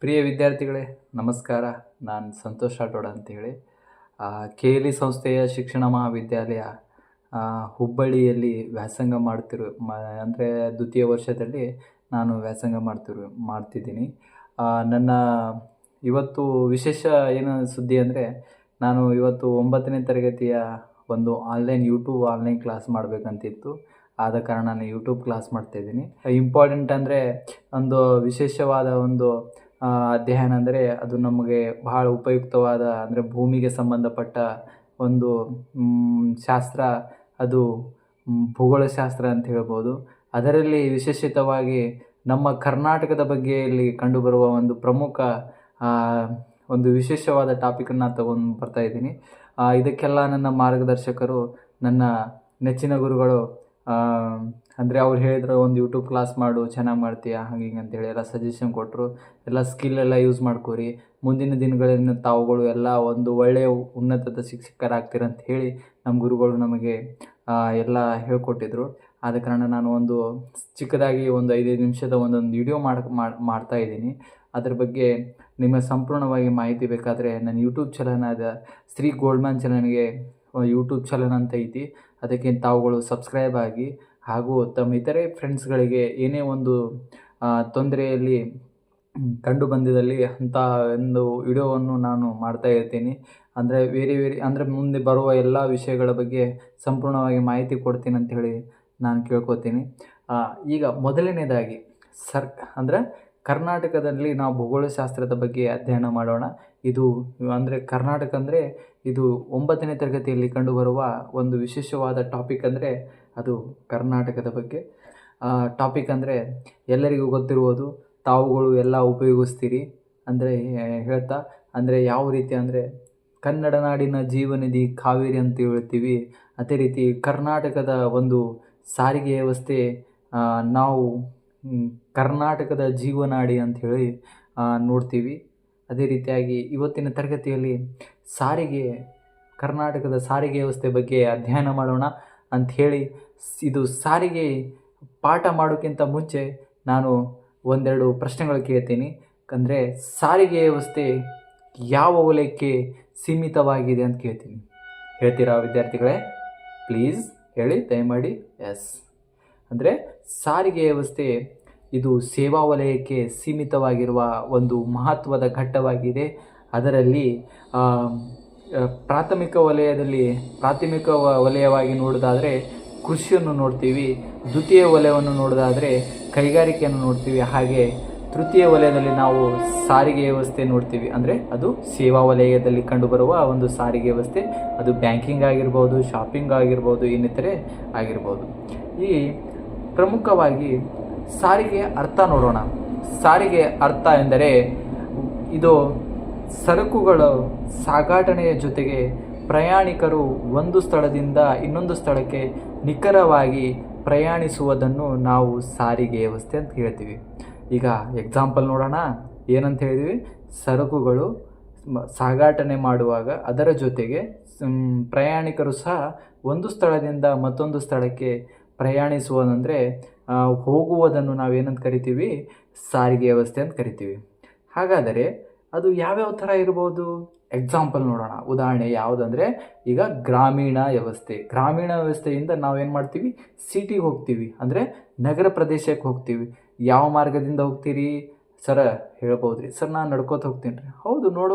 ಪ್ರಿಯ ವಿದ್ಯಾರ್ಥಿಗಳೇ ನಮಸ್ಕಾರ. ನಾನು ಸಂತೋಷ್ ರಾಠೋಡ್ ಅಂತೇಳಿ KLE ಸಂಸ್ಥೆಯ ಶಿಕ್ಷಣ ಮಹಾವಿದ್ಯಾಲಯ ಹುಬ್ಬಳ್ಳಿಯಲ್ಲಿ ವ್ಯಾಸಂಗ ಅಂದರೆ ದ್ವಿತೀಯ ವರ್ಷದಲ್ಲಿ ನಾನು ವ್ಯಾಸಂಗ ಮಾಡ್ತಿದ್ದೀನಿ. ನನ್ನ ಇವತ್ತು ವಿಶೇಷ ಏನು ಸುದ್ದಿ ಅಂದರೆ, ನಾನು ಇವತ್ತು 9ನೇ ತರಗತಿಯ ಒಂದು ಯೂಟ್ಯೂಬ್ ಆನ್ಲೈನ್ ಕ್ಲಾಸ್ ಮಾಡಬೇಕಂತಿತ್ತು. ಆದ ಕಾರಣ ನಾನು ಯೂಟ್ಯೂಬ್ ಕ್ಲಾಸ್ ಮಾಡ್ತಾಯಿದ್ದೀನಿ. ಇಂಪಾರ್ಟೆಂಟ್ ಅಂದರೆ ಒಂದು ವಿಶೇಷವಾದ ಒಂದು ಅಧ್ಯಯನ ಅಂದರೆ ಅದು ನಮಗೆ ಬಹಳ ಉಪಯುಕ್ತವಾದ ಅಂದರೆ ಭೂಮಿಗೆ ಸಂಬಂಧಪಟ್ಟ ಒಂದು ಶಾಸ್ತ್ರ, ಅದು ಭೂಗೋಳಶಾಸ್ತ್ರ ಅಂತ ಹೇಳ್ಬೋದು. ಅದರಲ್ಲಿ ವಿಶೇಷಿತವಾಗಿ ನಮ್ಮ ಕರ್ನಾಟಕದ ಬಗ್ಗೆ ಇಲ್ಲಿ ಕಂಡುಬರುವ ಒಂದು ಪ್ರಮುಖ ಒಂದು ವಿಶೇಷವಾದ ಟಾಪಿಕನ್ನು ತಗೊಂಡು ಬರ್ತಾಯಿದ್ದೀನಿ. ಇದಕ್ಕೆಲ್ಲ ನನ್ನ ಮಾರ್ಗದರ್ಶಕರು, ನನ್ನ ನೆಚ್ಚಿನ ಗುರುಗಳು, ಅಂದರೆ ಅವ್ರು ಹೇಳಿದ್ರು ಒಂದು ಯೂಟ್ಯೂಬ್ ಕ್ಲಾಸ್ ಮಾಡು, ಚೆನ್ನಾಗಿ ಮಾಡ್ತೀಯ, ಹಂಗೆ ಹಿಂಗೆ ಅಂತೇಳಿ ಎಲ್ಲ ಸಜೆಷನ್ ಕೊಟ್ಟರು. ಎಲ್ಲ ಸ್ಕಿಲ್ಲೆಲ್ಲ ಯೂಸ್ ಮಾಡ್ಕೋರಿ, ಮುಂದಿನ ದಿನಗಳಲ್ಲಿ ತಾವುಗಳು ಎಲ್ಲ ಒಂದು ಒಳ್ಳೆಯ ಉನ್ನತದ ಶಿಕ್ಷಕರಾಗ್ತೀರ ಅಂತ ಹೇಳಿ ನಮ್ಮ ಗುರುಗಳು ನಮಗೆ ಎಲ್ಲ ಹೇಳ್ಕೊಟ್ಟಿದ್ರು. ಆದ ಕಾರಣ ನಾನು ಒಂದು ಚಿಕ್ಕದಾಗಿ ಒಂದು 5 ನಿಮಿಷದ ಒಂದೊಂದು ವಿಡಿಯೋ ಮಾಡ್ತಾಯಿದ್ದೀನಿ. ಅದ್ರ ಬಗ್ಗೆ ನಿಮಗೆ ಸಂಪೂರ್ಣವಾಗಿ ಮಾಹಿತಿ ಬೇಕಾದರೆ ನನ್ನ ಯೂಟ್ಯೂಬ್ ಚಾನಲ್ ಶ್ರೀ ಗೋಲ್ಡ್ಮ್ಯಾನ್ ಚಾನಲ್ಗೆ ಯೂಟ್ಯೂಬ್ ಚಾನಲ್ ಅಂತ ಐತಿ. ಅದಕ್ಕೆ ತಾವುಗಳು ಸಬ್ಸ್ಕ್ರೈಬ್ ಆಗಿ, ಹಾಗೂ ತಮ್ಮ ಇತರೆ ಫ್ರೆಂಡ್ಸ್ಗಳಿಗೆ ಏನೇ ಒಂದು ತೊಂದರೆಯಲ್ಲಿ ಕಂಡು ಬಂದಿದ್ದಲ್ಲಿ ಅಂಥ ಒಂದು ವಿಡಿಯೋವನ್ನು ನಾನು ಮಾಡ್ತಾ ಇರ್ತೀನಿ. ಅಂದರೆ ಅಂದರೆ ಮುಂದೆ ಬರುವ ಎಲ್ಲ ವಿಷಯಗಳ ಬಗ್ಗೆ ಸಂಪೂರ್ಣವಾಗಿ ಮಾಹಿತಿ ಕೊಡ್ತೀನಿ ಅಂಥೇಳಿ ನಾನು ಕೇಳ್ಕೊತೀನಿ. ಈಗ ಮೊದಲನೇದಾಗಿ ಅಂದರೆ ಕರ್ನಾಟಕದಲ್ಲಿ ನಾವು ಭೂಗೋಳಶಾಸ್ತ್ರದ ಬಗ್ಗೆ ಅಧ್ಯಯನ ಮಾಡೋಣ. ಇದು ಅಂದರೆ ಕರ್ನಾಟಕ ಅಂದರೆ ಇದು 9ನೇ ತರಗತಿಯಲ್ಲಿ ಕಂಡುಬರುವ ಒಂದು ವಿಶೇಷವಾದ ಟಾಪಿಕ್ ಅಂದರೆ ಅದು ಕರ್ನಾಟಕದ ಬಗ್ಗೆ. ಟಾಪಿಕ್ ಅಂದರೆ ಎಲ್ಲರಿಗೂ ಗೊತ್ತಿರುವುದು, ತಾವುಗಳು ಎಲ್ಲ ಉಪಯೋಗಿಸ್ತೀರಿ ಅಂದರೆ ಹೇಳ್ತಾ, ಅಂದರೆ ಯಾವ ರೀತಿ ಅಂದರೆ ಕನ್ನಡ ನಾಡಿನ ಜೀವನಿಧಿ ಕಾವೇರಿ ಅಂತ ಹೇಳ್ತೀವಿ. ಅದೇ ರೀತಿ ಕರ್ನಾಟಕದ ಒಂದು ಸಾರಿಗೆ ವ್ಯವಸ್ಥೆ ನಾವು ಕರ್ನಾಟಕದ ಜೀವನಾಡಿ ಅಂಥೇಳಿ ನೋಡ್ತೀವಿ. ಅದೇ ರೀತಿಯಾಗಿ ಇವತ್ತಿನ ತರಗತಿಯಲ್ಲಿ ಕರ್ನಾಟಕದ ಸಾರಿಗೆ ವ್ಯವಸ್ಥೆ ಬಗ್ಗೆ ಅಧ್ಯಯನ ಮಾಡೋಣ ಅಂಥೇಳಿ, ಇದು ಸಾರಿಗೆ ಪಾಠ ಮಾಡೋಕ್ಕಿಂತ ಮುಂಚೆ ನಾನು ಒಂದೆರಡು ಪ್ರಶ್ನೆಗಳು ಕೇಳ್ತೀನಿ. ಅಂದರೆ ಸಾರಿಗೆ ವ್ಯವಸ್ಥೆ ಯಾವ ವಲಯಕ್ಕೆ ಸೀಮಿತವಾಗಿದೆ ಅಂತ ಕೇಳ್ತೀನಿ. ಹೇಳ್ತೀರಾ ವಿದ್ಯಾರ್ಥಿಗಳೇ? ಪ್ಲೀಸ್ ಹೇಳಿ ದಯಮಾಡಿ. ಎಸ್, ಅಂದರೆ ಸಾರಿಗೆ ವ್ಯವಸ್ಥೆ ಇದು ಸೇವಾ ವಲಯಕ್ಕೆ ಸೀಮಿತವಾಗಿರುವ ಒಂದು ಮಹತ್ವದ ಘಟ್ಟವಾಗಿದೆ. ಅದರಲ್ಲಿ ಪ್ರಾಥಮಿಕ ವಲಯವಾಗಿ ನೋಡೋದಾದರೆ ಕೃಷಿಯನ್ನು ನೋಡ್ತೀವಿ, ದ್ವಿತೀಯ ವಲಯವನ್ನು ನೋಡೋದಾದರೆ ಕೈಗಾರಿಕೆಯನ್ನು ನೋಡ್ತೀವಿ, ಹಾಗೆ ತೃತೀಯ ವಲಯದಲ್ಲಿ ನಾವು ಸಾರಿಗೆ ವ್ಯವಸ್ಥೆ ನೋಡ್ತೀವಿ. ಅಂದರೆ ಅದು ಸೇವಾ ವಲಯದಲ್ಲಿ ಕಂಡುಬರುವ ಒಂದು ಸಾರಿಗೆ ವ್ಯವಸ್ಥೆ. ಅದು ಬ್ಯಾಂಕಿಂಗ್ ಆಗಿರ್ಬೋದು, ಶಾಪಿಂಗ್ ಆಗಿರ್ಬೋದು, ಇನ್ನಿತರೆ ಆಗಿರ್ಬೋದು. ಈ ಪ್ರಮುಖವಾಗಿ ಸಾರಿಗೆ ಅರ್ಥ ನೋಡೋಣ. ಸಾರಿಗೆ ಅರ್ಥ ಎಂದರೆ ಇದು ಸರಕುಗಳ ಸಾಗಾಟನೆಯ ಜೊತೆಗೆ ಪ್ರಯಾಣಿಕರು ಒಂದು ಸ್ಥಳದಿಂದ ಇನ್ನೊಂದು ಸ್ಥಳಕ್ಕೆ ನಿಖರವಾಗಿ ಪ್ರಯಾಣಿಸುವುದನ್ನು ನಾವು ಸಾರಿಗೆ ವ್ಯವಸ್ಥೆ ಅಂತ ಹೇಳ್ತೀವಿ. ಈಗ ಎಕ್ಸಾಂಪಲ್ ನೋಡೋಣ. ಏನಂತ ಹೇಳಿದ್ವಿ? ಸರಕುಗಳು ಸಾಗಾಟನೆ ಮಾಡುವಾಗ ಅದರ ಜೊತೆಗೆ ಪ್ರಯಾಣಿಕರು ಸಹ ಒಂದು ಸ್ಥಳದಿಂದ ಮತ್ತೊಂದು ಸ್ಥಳಕ್ಕೆ ಪ್ರಯಾಣಿಸುವುದಂದರೆ ಹೋಗುವುದನ್ನು ನಾವೇನಂತ ಕರಿತೀವಿ? ಸಾರಿಗೆ ವ್ಯವಸ್ಥೆ ಅಂತ ಕರಿತೀವಿ. ಹಾಗಾದರೆ ಅದು ಯಾವ್ಯಾವ ಥರ ಇರ್ಬೋದು? ಎಕ್ಸಾಂಪಲ್ ನೋಡೋಣ. ಉದಾಹರಣೆ ಯಾವುದಂದರೆ, ಈಗ ಗ್ರಾಮೀಣ ವ್ಯವಸ್ಥೆಯಿಂದ ನಾವೇನು ಮಾಡ್ತೀವಿ? ಸಿಟಿಗೆ ಹೋಗ್ತೀವಿ, ಅಂದರೆ ನಗರ ಪ್ರದೇಶಕ್ಕೆ ಹೋಗ್ತೀವಿ. ಯಾವ ಮಾರ್ಗದಿಂದ ಹೋಗ್ತೀರಿ ಸರ? ಹೇಳ್ಬೋದು ರೀ ಸರ್, ನಾನು ನಡ್ಕೋತ ಹೋಗ್ತೀನಿ ರೀ. ಹೌದು,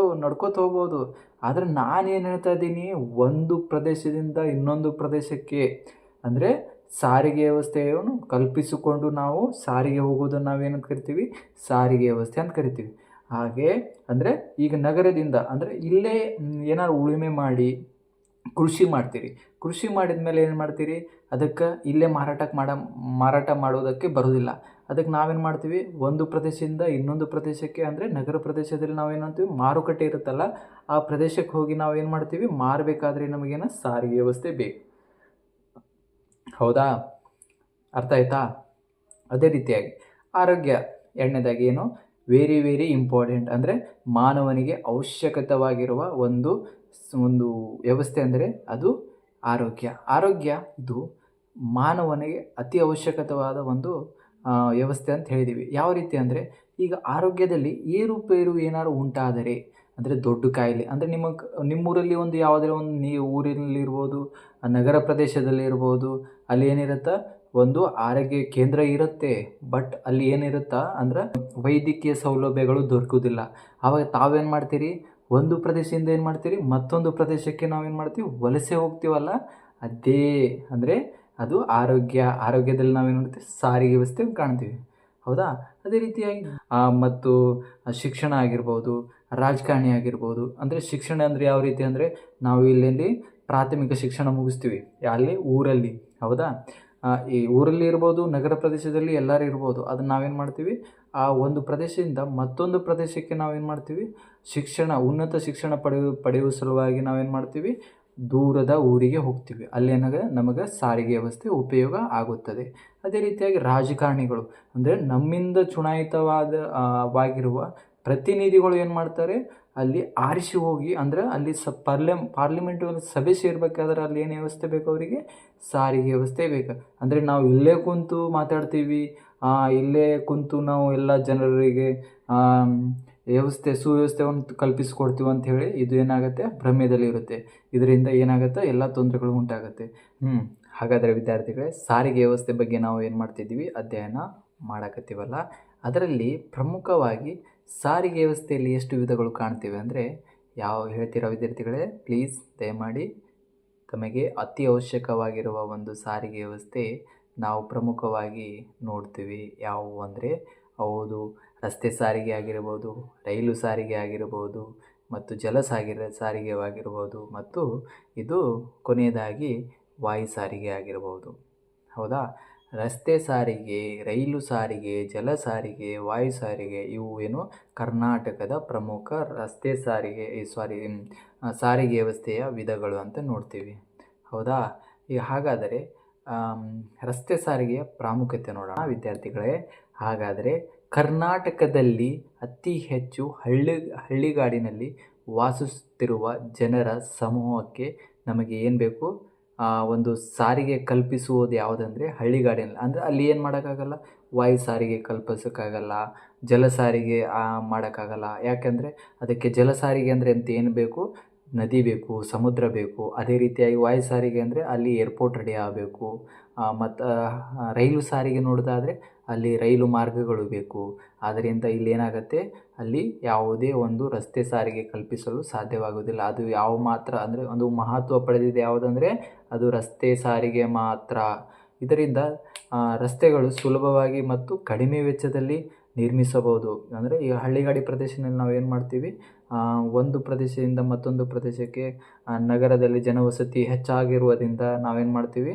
ನಡ್ಕೋತ ಹೋಗ್ಬೋದು. ಆದರೆ ನಾನೇನು ಹೇಳ್ತಾ ಇದ್ದೀನಿ, ಒಂದು ಪ್ರದೇಶದಿಂದ ಇನ್ನೊಂದು ಪ್ರದೇಶಕ್ಕೆ ಅಂದರೆ ಸಾರಿಗೆ ವ್ಯವಸ್ಥೆಯನ್ನು ಕಲ್ಪಿಸಿಕೊಂಡು ನಾವು ಸಾರಿಗೆ ಹೋಗೋದನ್ನು ನಾವೇನಂತ ಕರಿತೀವಿ? ಸಾರಿಗೆ ವ್ಯವಸ್ಥೆ ಅಂತ ಕರಿತೀವಿ. ಹಾಗೆ ಅಂದರೆ ಈಗ ನಗರದಿಂದ ಅಂದರೆ ಇಲ್ಲೇ ಏನಾದ್ರು ಉಳುಮೆ ಮಾಡಿ ಕೃಷಿ ಮಾಡ್ತೀರಿ. ಕೃಷಿ ಮಾಡಿದ ಮೇಲೆ ಏನು ಮಾಡ್ತೀರಿ? ಅದಕ್ಕೆ ಇಲ್ಲೇ ಮಾರಾಟ ಮಾಡೋದಕ್ಕೆ ಬರೋದಿಲ್ಲ. ಅದಕ್ಕೆ ನಾವೇನು ಮಾಡ್ತೀವಿ? ಒಂದು ಪ್ರದೇಶದಿಂದ ಇನ್ನೊಂದು ಪ್ರದೇಶಕ್ಕೆ, ಅಂದರೆ ನಗರ ಪ್ರದೇಶದಲ್ಲಿ ನಾವೇನು ಅಂತೀವಿ? ಮಾರುಕಟ್ಟೆ ಇರುತ್ತಲ್ಲ, ಆ ಪ್ರದೇಶಕ್ಕೆ ಹೋಗಿ ನಾವೇನು ಮಾಡ್ತೀವಿ? ಮಾರಬೇಕಾದ್ರೆ ನಮಗೇನು? ಸಾರಿಗೆ ವ್ಯವಸ್ಥೆ ಬೇಕು. ಹೌದಾ? ಅರ್ಥ ಆಯ್ತಾ? ಅದೇ ರೀತಿಯಾಗಿ ಆರೋಗ್ಯ ಎರಡನೇದಾಗಿ ಏನು? ವೆರಿ ಇಂಪಾರ್ಟೆಂಟ್, ಅಂದರೆ ಮಾನವನಿಗೆ ಅವಶ್ಯಕವಾಗಿರುವ ಒಂದು ವ್ಯವಸ್ಥೆ ಅಂದರೆ ಅದು ಆರೋಗ್ಯ ಇದು ಮಾನವನಿಗೆ ಅತಿ ಅವಶ್ಯಕವಾದ ಒಂದು ವ್ಯವಸ್ಥೆ ಅಂತ ಹೇಳಿದ್ದೀವಿ. ಯಾವ ರೀತಿ ಅಂದರೆ, ಈಗ ಆರೋಗ್ಯದಲ್ಲಿ ಏರುಪೇರು ಏನಾದ್ರು ಉಂಟಾದರೆ ಅಂದರೆ ದೊಡ್ಡ ಕಾಯಿಲೆ ಅಂದರೆ ನಿಮ್ಮೂರಲ್ಲಿ ಒಂದು ಯಾವುದೇ ಒಂದು ಊರಿನಲ್ಲಿರ್ಬೋದು, ನಗರ ಪ್ರದೇಶದಲ್ಲಿರ್ಬೋದು, ಅಲ್ಲಿ ಏನಿರುತ್ತೆ ಒಂದು ಆರೋಗ್ಯ ಕೇಂದ್ರ ಇರುತ್ತೆ. ಬಟ್ ಅಲ್ಲಿ ಏನಿರುತ್ತಾ ಅಂದ್ರೆ ವೈದ್ಯಕೀಯ ಸೌಲಭ್ಯಗಳು ದೊರಕುವುದಿಲ್ಲ. ಆವಾಗ ತಾವೇನು ಮಾಡ್ತೀರಿ, ಒಂದು ಪ್ರದೇಶದಿಂದ ಏನು ಮಾಡ್ತೀರಿ ಮತ್ತೊಂದು ಪ್ರದೇಶಕ್ಕೆ ನಾವೇನು ಮಾಡ್ತೀವಿ ವಲಸೆ ಹೋಗ್ತೀವಲ್ಲ, ಅದೇ ಅಂದರೆ ಅದು ಆರೋಗ್ಯದಲ್ಲಿ ನಾವೇನು ಮಾಡ್ತೀವಿ ಸಾರಿಗೆ ವ್ಯವಸ್ಥೆ ಕಾಣ್ತೀವಿ. ಹೌದಾ? ಅದೇ ರೀತಿಯಾಗಿ ಮತ್ತು ಶಿಕ್ಷಣ ಆಗಿರ್ಬೋದು, ರಾಜಕಾರಣಿ ಆಗಿರ್ಬೋದು. ಅಂದರೆ ಶಿಕ್ಷಣ ಅಂದರೆ ಯಾವ ರೀತಿ ಅಂದರೆ ನಾವು ಇಲ್ಲಿ ಪ್ರಾಥಮಿಕ ಶಿಕ್ಷಣ ಮುಗಿಸ್ತೀವಿ ಅಲ್ಲಿ ಊರಲ್ಲಿ. ಹೌದಾ? ಈ ಊರಲ್ಲಿ ಇರ್ಬೋದು, ನಗರ ಪ್ರದೇಶದಲ್ಲಿ ಎಲ್ಲರೂ ಇರ್ಬೋದು. ಅದನ್ನು ನಾವೇನು ಮಾಡ್ತೀವಿ, ಆ ಒಂದು ಪ್ರದೇಶದಿಂದ ಮತ್ತೊಂದು ಪ್ರದೇಶಕ್ಕೆ ನಾವೇನು ಮಾಡ್ತೀವಿ ಉನ್ನತ ಶಿಕ್ಷಣ ಪಡೆಯುವ ಸಲುವಾಗಿ ನಾವೇನು ಮಾಡ್ತೀವಿ ದೂರದ ಊರಿಗೆ ಹೋಗ್ತೀವಿ. ಅಲ್ಲಿ ನಮಗೆ ಸಾರಿಗೆ ವ್ಯವಸ್ಥೆ ಉಪಯೋಗ ಆಗುತ್ತದೆ. ಅದೇ ರೀತಿಯಾಗಿ ರಾಜಕಾರಣಿಗಳು ಅಂದರೆ ನಮ್ಮಿಂದ ವಾಗಿರುವ ಪ್ರತಿನಿಧಿಗಳು ಏನು ಮಾಡ್ತಾರೆ, ಅಲ್ಲಿ ಆರಿಸಿ ಹೋಗಿ ಅಂದರೆ ಅಲ್ಲಿ ಪಾರ್ಲಿಮೆಂಟ್ ಸಭೆ ಸೇರ್ಬೇಕಾದ್ರೆ ಅಲ್ಲಿ ಏನು ವ್ಯವಸ್ಥೆ ಬೇಕು ಅವರಿಗೆ, ಸಾರಿಗೆ ವ್ಯವಸ್ಥೆ ಬೇಕು. ಅಂದರೆ ನಾವು ಇಲ್ಲೇ ಕುಂತು ಮಾತಾಡ್ತೀವಿ, ಇಲ್ಲೇ ಕುಂತು ನಾವು ಎಲ್ಲ ಜನರಿಗೆ ಸುವ್ಯವಸ್ಥೆಯನ್ನು ಕಲ್ಪಿಸಿಕೊಡ್ತೀವಿ ಅಂತ ಹೇಳಿ ಇದು ಏನಾಗುತ್ತೆ ಭ್ರಮೆಯಲ್ಲಿ ಇರುತ್ತೆ. ಇದರಿಂದ ಏನಾಗುತ್ತೆ ಎಲ್ಲ ತೊಂದರೆಗಳು ಉಂಟಾಗುತ್ತೆ. ಹಾಗಾದರೆ ವಿದ್ಯಾರ್ಥಿಗಳೇ, ಸಾರಿಗೆ ವ್ಯವಸ್ಥೆ ಬಗ್ಗೆ ನಾವು ಏನು ಮಾಡ್ತಿದ್ದೀವಿ ಅಧ್ಯಯನ ಮಾಡಕತ್ತೀವಲ್ಲ, ಅದರಲ್ಲಿ ಪ್ರಮುಖವಾಗಿ ಸಾರಿಗೆ ವ್ಯವಸ್ಥೆಯಲ್ಲಿ ಎಷ್ಟು ವಿಧಗಳು ಕಾಣ್ತೀವಿ ಅಂದರೆ ಯಾವ ಹೇಳ್ತೀರಾ ವಿದ್ಯಾರ್ಥಿಗಳೇ? ಪ್ಲೀಸ್ ದಯಮಾಡಿ ತಮಗೆ ಅತಿ ಅವಶ್ಯಕವಾಗಿರುವ ಒಂದು ಸಾರಿಗೆ ವ್ಯವಸ್ಥೆ ನಾವು ಪ್ರಮುಖವಾಗಿ ನೋಡ್ತೀವಿ. ಯಾವುವು ಅಂದರೆ ಹೌದು, ರಸ್ತೆ ಸಾರಿಗೆ ಆಗಿರ್ಬೋದು, ರೈಲು ಸಾರಿಗೆ ಆಗಿರ್ಬೋದು, ಮತ್ತು ಸಾರಿಗೆ ಆಗಿರ್ಬೋದು, ಮತ್ತು ಇದು ಕೊನೆಯದಾಗಿ ವಾಯು ಸಾರಿಗೆ ಆಗಿರ್ಬೋದು. ಹೌದಾ? ರಸ್ತೆ ಸಾರಿಗೆ, ರೈಲು ಸಾರಿಗೆ, ಜಲ ಸಾರಿಗೆ, ವಾಯು ಸಾರಿಗೆ ಇವು ಏನು ಕರ್ನಾಟಕದ ಪ್ರಮುಖ ಸಾರಿಗೆ ವ್ಯವಸ್ಥೆಯ ವಿಧಗಳು ಅಂತ ನೋಡ್ತೀವಿ. ಹೌದಾ? ಈಗ ಹಾಗಾದರೆ ರಸ್ತೆ ಸಾರಿಗೆಯ ಪ್ರಾಮುಖ್ಯತೆ ನೋಡೋಣ ವಿದ್ಯಾರ್ಥಿಗಳೇ. ಹಾಗಾದರೆ ಕರ್ನಾಟಕದಲ್ಲಿ ಅತಿ ಹೆಚ್ಚು ಹಳ್ಳಿಗಾಡಿನಲ್ಲಿ ವಾಸಿಸುತ್ತಿರುವ ಜನರ ಸಮೂಹಕ್ಕೆ ನಮಗೆ ಏನು ಬೇಕು, ಒಂದು ಸಾರಿಗೆ ಕಲ್ಪಿಸುವುದು ಯಾವುದಂದರೆ ಹಳ್ಳಿಗಾಡಿನಲ್ಲಿ. ಅಂದರೆ ಅಲ್ಲಿ ಏನು ಮಾಡೋಕ್ಕಾಗಲ್ಲ, ವಾಯು ಸಾರಿಗೆ ಕಲ್ಪಿಸೋಕ್ಕಾಗಲ್ಲ, ಜಲ ಸಾರಿಗೆ ಮಾಡೋಕ್ಕಾಗಲ್ಲ. ಯಾಕೆಂದರೆ ಅದಕ್ಕೆ ಜಲ ಸಾರಿಗೆ ಅಂದರೆ ಅಂತ ಏನು ಬೇಕು, ನದಿ ಬೇಕು, ಸಮುದ್ರ ಬೇಕು. ಅದೇ ರೀತಿಯಾಗಿ ವಾಯು ಸಾರಿಗೆ ಅಂದರೆ ಅಲ್ಲಿ ಏರ್ಪೋರ್ಟ್ ರೆಡಿ ಆಗಬೇಕು. ಮತ್ತು ರೈಲು ಸಾರಿಗೆ ನೋಡೋದಾದರೆ ಅಲ್ಲಿ ರೈಲು ಮಾರ್ಗಗಳು ಬೇಕು. ಆದ್ದರಿಂದ ಇಲ್ಲಿ ಏನಾಗುತ್ತೆ, ಅಲ್ಲಿ ಯಾವುದೇ ಒಂದು ರಸ್ತೆ ಸಾರಿಗೆ ಕಲ್ಪಿಸಲು ಸಾಧ್ಯವಾಗುವುದಿಲ್ಲ. ಅದು ಮಾತ್ರ ಅಂದರೆ ಒಂದು ಮಹತ್ವ ಪಡೆದಿದೆ ಯಾವುದಂದರೆ ಅದು ರಸ್ತೆ ಸಾರಿಗೆ ಮಾತ್ರ. ಇದರಿಂದ ರಸ್ತೆಗಳು ಸುಲಭವಾಗಿ ಮತ್ತು ಕಡಿಮೆ ವೆಚ್ಚದಲ್ಲಿ ನಿರ್ಮಿಸಬಹುದು. ಅಂದರೆ ಈ ಹಳ್ಳಿಗಾಡಿ ಪ್ರದೇಶದಲ್ಲಿ ನಾವೇನು ಮಾಡ್ತೀವಿ, ಒಂದು ಪ್ರದೇಶದಿಂದ ಮತ್ತೊಂದು ಪ್ರದೇಶಕ್ಕೆ ನಗರದಲ್ಲಿ ಜನವಸತಿ ಹೆಚ್ಚಾಗಿರುವುದರಿಂದ ನಾವೇನು ಮಾಡ್ತೀವಿ,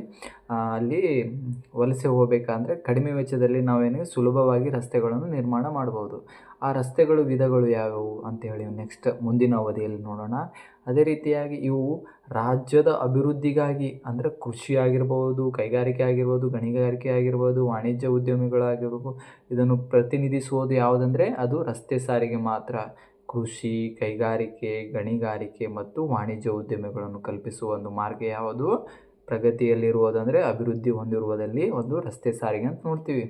ಅಲ್ಲಿ ವಲಸೆ ಹೋಗಬೇಕಂದ್ರೆ ಕಡಿಮೆ ವೆಚ್ಚದಲ್ಲಿ ನಾವೇನು ಸುಲಭವಾಗಿ ರಸ್ತೆಗಳನ್ನು ನಿರ್ಮಾಣ ಮಾಡ್ಬೋದು. ಆ ರಸ್ತೆಗಳು ವಿಧಗಳು ಯಾವುವು ಅಂತೇಳಿ ನೆಕ್ಸ್ಟ್ ಮುಂದಿನ ಅವಧಿಯಲ್ಲಿ ನೋಡೋಣ. ಅದೇ ರೀತಿಯಾಗಿ ಇವು ರಾಜ್ಯದ ಅಭಿವೃದ್ಧಿಗಾಗಿ ಅಂದರೆ ಕೃಷಿ ಆಗಿರ್ಬೋದು, ಕೈಗಾರಿಕೆ ಆಗಿರ್ಬೋದು, ಗಣಿಗಾರಿಕೆ ಆಗಿರ್ಬೋದು, ವಾಣಿಜ್ಯ ಉದ್ಯಮಿಗಳಾಗಿರ್ಬೋದು, ಇದನ್ನು ಪ್ರತಿನಿಧಿಸುವುದು ಯಾವುದಂದರೆ ಅದು ರಸ್ತೆ ಸಾರಿಗೆ ಮಾತ್ರ. ಕೃಷಿ, ಕೈಗಾರಿಕೆ, ಗಣಿಗಾರಿಕೆ ಮತ್ತು ವಾಣಿಜ್ಯ ಉದ್ಯಮಿಗಳನ್ನು ಕಲ್ಪಿಸುವ ಒಂದು ಮಾರ್ಗ ಯಾವುದು, ಪ್ರಗತಿಯಲ್ಲಿರುವುದಂದರೆ ಅಭಿವೃದ್ಧಿ ಹೊಂದಿರುವುದಲ್ಲಿ ಒಂದು ರಸ್ತೆ ಸಾರಿಗೆ ಅಂತ ನೋಡ್ತೀವಿ.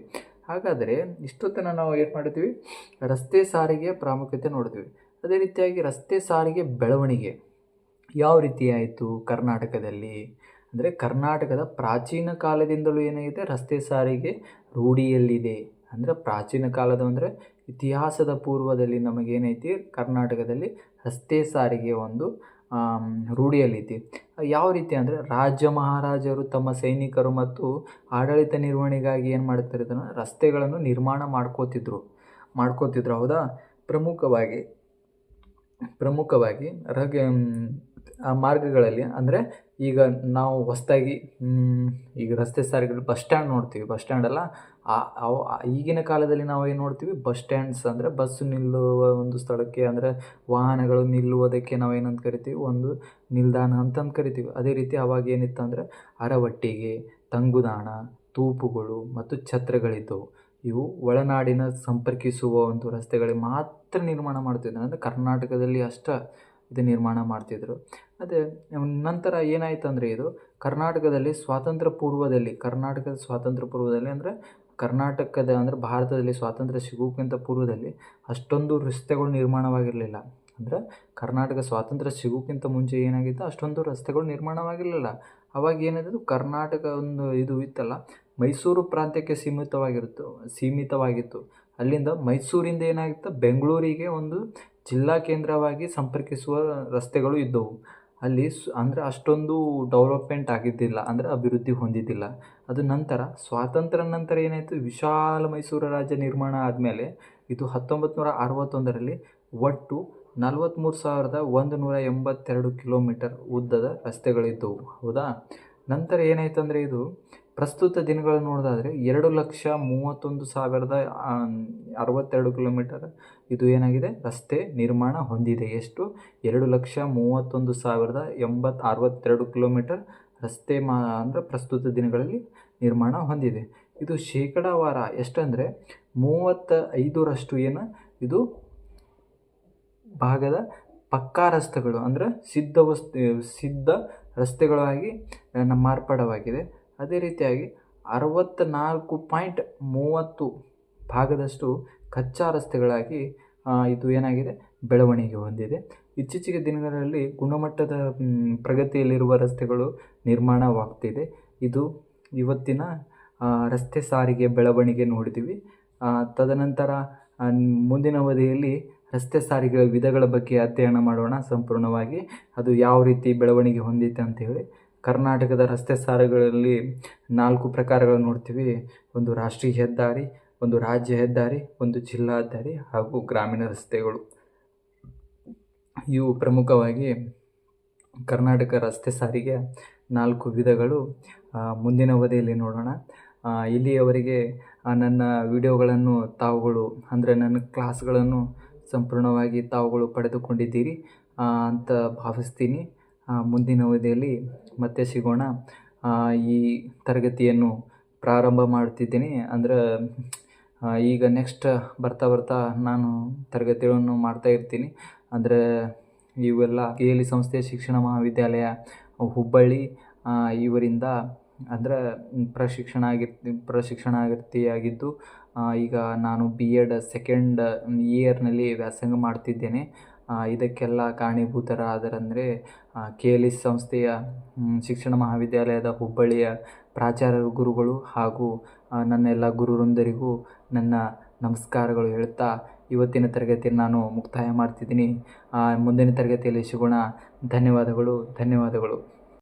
ಹಾಗಾದರೆ ಇಷ್ಟೊತ್ತನ ನಾವು ಏನು ಮಾಡ್ತೀವಿ, ರಸ್ತೆ ಸಾರಿಗೆಯ ಪ್ರಾಮುಖ್ಯತೆ ನೋಡ್ತೀವಿ. ಅದೇ ರೀತಿಯಾಗಿ ರಸ್ತೆ ಸಾರಿಗೆ ಬೆಳವಣಿಗೆ ಯಾವ ರೀತಿ ಆಯಿತು ಕರ್ನಾಟಕದಲ್ಲಿ ಅಂದರೆ ಕರ್ನಾಟಕದ ಪ್ರಾಚೀನ ಕಾಲದಿಂದಲೂ ಏನಾಗಿದೆ, ರಸ್ತೆ ಸಾರಿಗೆ ರೂಢಿಯಲ್ಲಿದೆ. ಅಂದರೆ ಪ್ರಾಚೀನ ಕಾಲದ ಅಂದರೆ ಇತಿಹಾಸದ ಪೂರ್ವದಲ್ಲಿ ನಮಗೇನೈತಿ, ಕರ್ನಾಟಕದಲ್ಲಿ ರಸ್ತೆ ಸಾರಿಗೆ ಒಂದು ರೂಢಿಯಲ್ಲಿದೆ. ಯಾವ ರೀತಿ ಅಂದರೆ ರಾಜ್ಯ ಮಹಾರಾಜರು ತಮ್ಮ ಸೈನಿಕರು ಮತ್ತು ಆಡಳಿತ ನಿರ್ವಹಣೆಗಾಗಿ ಏನು ಮಾಡ್ತಾರೆ, ಇದನ್ನು ರಸ್ತೆಗಳನ್ನು ನಿರ್ಮಾಣ ಮಾಡ್ಕೋತಿದ್ರು. ಹೌದಾ? ಪ್ರಮುಖವಾಗಿ ಆ ಮಾರ್ಗಗಳಲ್ಲಿ ಅಂದರೆ ಈಗ ನಾವು ಹೊಸದಾಗಿ ಈಗ ರಸ್ತೆ ಸಾರಿಗೆ ಬಸ್ ಸ್ಟ್ಯಾಂಡ್ ನೋಡ್ತೀವಿ. ಬಸ್ ಸ್ಟ್ಯಾಂಡ್ ಅಲ್ಲ, ಈಗಿನ ಕಾಲದಲ್ಲಿ ನಾವು ಏನು ನೋಡ್ತೀವಿ, ಬಸ್ ಸ್ಟ್ಯಾಂಡ್ಸ್ ಅಂದರೆ ಬಸ್ಸು ನಿಲ್ಲುವ ಒಂದು ಸ್ಥಳಕ್ಕೆ ಅಂದರೆ ವಾಹನಗಳು ನಿಲ್ಲುವುದಕ್ಕೆ ನಾವು ಏನಂತ ಕರಿತೀವಿ, ಒಂದು ನಿಲ್ದಾಣ ಅಂತಂದು ಕರಿತೀವಿ. ಅದೇ ರೀತಿ ಅವಾಗ ಏನಿತ್ತು ಅಂದರೆ ಅರವಟ್ಟಿಗೆ, ತಂಗುದಾಣ, ತೂಪುಗಳು ಮತ್ತು ಛತ್ರಗಳಿದ್ದವು. ಇವು ಒಳನಾಡಿನ ಸಂಪರ್ಕಿಸುವ ಒಂದು ರಸ್ತೆಗಳಿಗೆ ಮಾತ್ರ ನಿರ್ಮಾಣ ಮಾಡ್ತಿದ್ರು. ಅಂದರೆ ಕರ್ನಾಟಕದಲ್ಲಿ ಅಷ್ಟೇ ಇದು ನಿರ್ಮಾಣ ಮಾಡ್ತಿದ್ರು. ಅದೇ ನಂತರ ಏನಾಯ್ತು ಅಂದರೆ ಇದು ಕರ್ನಾಟಕದ ಸ್ವಾತಂತ್ರ್ಯ ಪೂರ್ವದಲ್ಲಿ ಅಂದರೆ ಕರ್ನಾಟಕದ ಅಂದರೆ ಭಾರತದಲ್ಲಿ ಸ್ವಾತಂತ್ರ್ಯ ಸಿಗೋಕ್ಕಿಂತ ಪೂರ್ವದಲ್ಲಿ ಅಷ್ಟೊಂದು ರಸ್ತೆಗಳು ನಿರ್ಮಾಣವಾಗಿರಲಿಲ್ಲ. ಅಂದರೆ ಕರ್ನಾಟಕ ಸ್ವಾತಂತ್ರ್ಯ ಸಿಗೋಕ್ಕಿಂತ ಮುಂಚೆ ಏನಾಗಿತ್ತು, ಅಷ್ಟೊಂದು ರಸ್ತೆಗಳು ನಿರ್ಮಾಣವಾಗಿರಲಿಲ್ಲ. ಅವಾಗ ಏನಿದ್ದು ಕರ್ನಾಟಕ ಒಂದು ಇದು ಇತ್ತಲ್ಲ, ಮೈಸೂರು ಪ್ರಾಂತ್ಯಕ್ಕೆ ಸೀಮಿತವಾಗಿತ್ತು. ಅಲ್ಲಿಂದ ಮೈಸೂರಿಂದ ಏನಾಗಿತ್ತು, ಬೆಂಗಳೂರಿಗೆ ಒಂದು ಜಿಲ್ಲಾ ಕೇಂದ್ರವಾಗಿ ಸಂಪರ್ಕಿಸುವ ರಸ್ತೆಗಳು ಇದ್ದವು. ಅಲ್ಲಿ ಅಂದರೆ ಅಷ್ಟೊಂದು ಡೆವಲಪ್ಮೆಂಟ್ ಆಗಿದ್ದಿಲ್ಲ, ಅಂದರೆ ಅಭಿವೃದ್ಧಿ ಹೊಂದಿದ್ದಿಲ್ಲ. ಅದು ನಂತರ ಸ್ವಾತಂತ್ರ್ಯ ನಂತರ ಏನಾಯಿತು, ವಿಶಾಲ ಮೈಸೂರು ರಾಜ್ಯ ನಿರ್ಮಾಣ ಆದಮೇಲೆ ಇದು 1961ರಲ್ಲಿ ಒಟ್ಟು 43,182 ಕಿಲೋಮೀಟರ್ ಉದ್ದದ ರಸ್ತೆಗಳಿದ್ದವು. ಹೌದಾ. ನಂತರ ಏನಾಯಿತು ಅಂದರೆ ಇದು ಪ್ರಸ್ತುತ ದಿನಗಳನ್ನು ನೋಡೋದಾದರೆ 2,31,062 ಕಿಲೋಮೀಟರ್ ಇದು ಏನಾಗಿದೆ, ರಸ್ತೆ ನಿರ್ಮಾಣ ಹೊಂದಿದೆ. ಎಷ್ಟು? 2,31,062 ಕಿಲೋಮೀಟರ್ ರಸ್ತೆ ಅಂದರೆ ಪ್ರಸ್ತುತ ದಿನಗಳಲ್ಲಿ ನಿರ್ಮಾಣ ಹೊಂದಿದೆ. ಇದು ಶೇಕಡಾವಾರ ಎಷ್ಟಂದರೆ 35ರಷ್ಟು ಇದು ಭಾಗದ ಪಕ್ಕಾ ರಸ್ತೆಗಳು ಅಂದರೆ ಸಿದ್ಧ ರಸ್ತೆಗಳಾಗಿ ಮಾರ್ಪಾಡಾಗಿದೆ. ಅದೇ ರೀತಿಯಾಗಿ 64.30 ಭಾಗದಷ್ಟು ಕಚ್ಚಾ ರಸ್ತೆಗಳಾಗಿ ಇದು ಏನಾಗಿದೆ, ಬೆಳವಣಿಗೆ ಹೊಂದಿದೆ. ಇತ್ತೀಚಿಗೆ ದಿನಗಳಲ್ಲಿ ಗುಣಮಟ್ಟದ ಪ್ರಗತಿಯಲ್ಲಿರುವ ರಸ್ತೆಗಳು ನಿರ್ಮಾಣವಾಗ್ತಿದೆ. ಇದು ಇವತ್ತಿನ ರಸ್ತೆ ಸಾರಿಗೆ ಬೆಳವಣಿಗೆ ನೋಡಿದ್ದೀವಿ. ತದನಂತರ ಮುಂದಿನ ಅವಧಿಯಲ್ಲಿ ರಸ್ತೆ ಸಾರಿಗೆ ವಿಧಗಳ ಬಗ್ಗೆ ಅಧ್ಯಯನ ಮಾಡೋಣ ಸಂಪೂರ್ಣವಾಗಿ. ಅದು ಯಾವ ರೀತಿ ಬೆಳವಣಿಗೆ ಹೊಂದಿದೆ ಅಂತೇಳಿ. ಕರ್ನಾಟಕದ ರಸ್ತೆ ಸಾರಿಗೆಗಳಲ್ಲಿ 4 ಪ್ರಕಾರಗಳನ್ನು ನೋಡ್ತೀವಿ. ಒಂದು ರಾಷ್ಟ್ರೀಯ ಹೆದ್ದಾರಿ, ಒಂದು ರಾಜ್ಯ ಹೆದ್ದಾರಿ, ಒಂದು ಜಿಲ್ಲಾ ಹೆದ್ದಾರಿ ಹಾಗೂ ಗ್ರಾಮೀಣ ರಸ್ತೆಗಳು. ಇವು ಪ್ರಮುಖವಾಗಿ ಕರ್ನಾಟಕ ರಸ್ತೆ ಸಾರಿಗೆ 4 ವಿಧಗಳು. ಮುಂದಿನ ಅವಧಿಯಲ್ಲಿ ನೋಡೋಣ. ಇಲ್ಲಿಯವರೆಗೆ ನನ್ನ ವಿಡಿಯೋಗಳನ್ನು ತಾವುಗಳು ಅಂದರೆ ನನ್ನ ಕ್ಲಾಸ್ಗಳನ್ನು ಸಂಪೂರ್ಣವಾಗಿ ತಾವುಗಳು ಪಡೆದುಕೊಂಡಿದ್ದೀರಿ ಅಂತ ಭಾವಿಸ್ತೀನಿ. ಮುಂದಿನ ಅವಧಿಯಲ್ಲಿ ಮತ್ತೆ ಸಿಗೋಣ. ಈ ತರಗತಿಯನ್ನು ಪ್ರಾರಂಭ ಮಾಡ್ತಿದ್ದೀನಿ. ಅಂದರೆ ಈಗ ನೆಕ್ಸ್ಟ್ ಬರ್ತಾ ನಾನು ತರಗತಿಗಳನ್ನು ಮಾಡ್ತಾಯಿರ್ತೀನಿ. ಅಂದರೆ ಇವೆಲ್ಲ KLE ಸಂಸ್ಥೆಯ ಶಿಕ್ಷಣ ಮಹಾವಿದ್ಯಾಲಯ ಹುಬ್ಬಳ್ಳಿ ಇವರಿಂದ ಅಂದರೆ ಪ್ರಶಿಕ್ಷಣಾರ್ಥಿಯಾಗಿದ್ದು ಈಗ ನಾನು B.Ed ಸೆಕೆಂಡ್ ಇಯರ್ನಲ್ಲಿ ವ್ಯಾಸಂಗ ಮಾಡ್ತಿದ್ದೇನೆ. ಇದಕ್ಕೆಲ್ಲ ಕಾರಣೀಭೂತರಾದರಂದರೆ KLE ಸಂಸ್ಥೆಯ ಶಿಕ್ಷಣ ಮಹಾವಿದ್ಯಾಲಯದ ಹುಬ್ಬಳ್ಳಿಯ ಪ್ರಾಚಾರ್ಯರು, ಗುರುಗಳು ಹಾಗೂ ನನ್ನೆಲ್ಲ ಗುರುವೃಂದರಿಗೂ ನನ್ನ ನಮಸ್ಕಾರಗಳು ಹೇಳ್ತಾ ಇವತ್ತಿನ ತರಗತಿಯನ್ನು ನಾನು ಮುಕ್ತಾಯ ಮಾಡ್ತಿದ್ದೀನಿ. ಮುಂದಿನ ತರಗತಿಯಲ್ಲಿ ಸಿಗೋಣ. ಧನ್ಯವಾದಗಳು.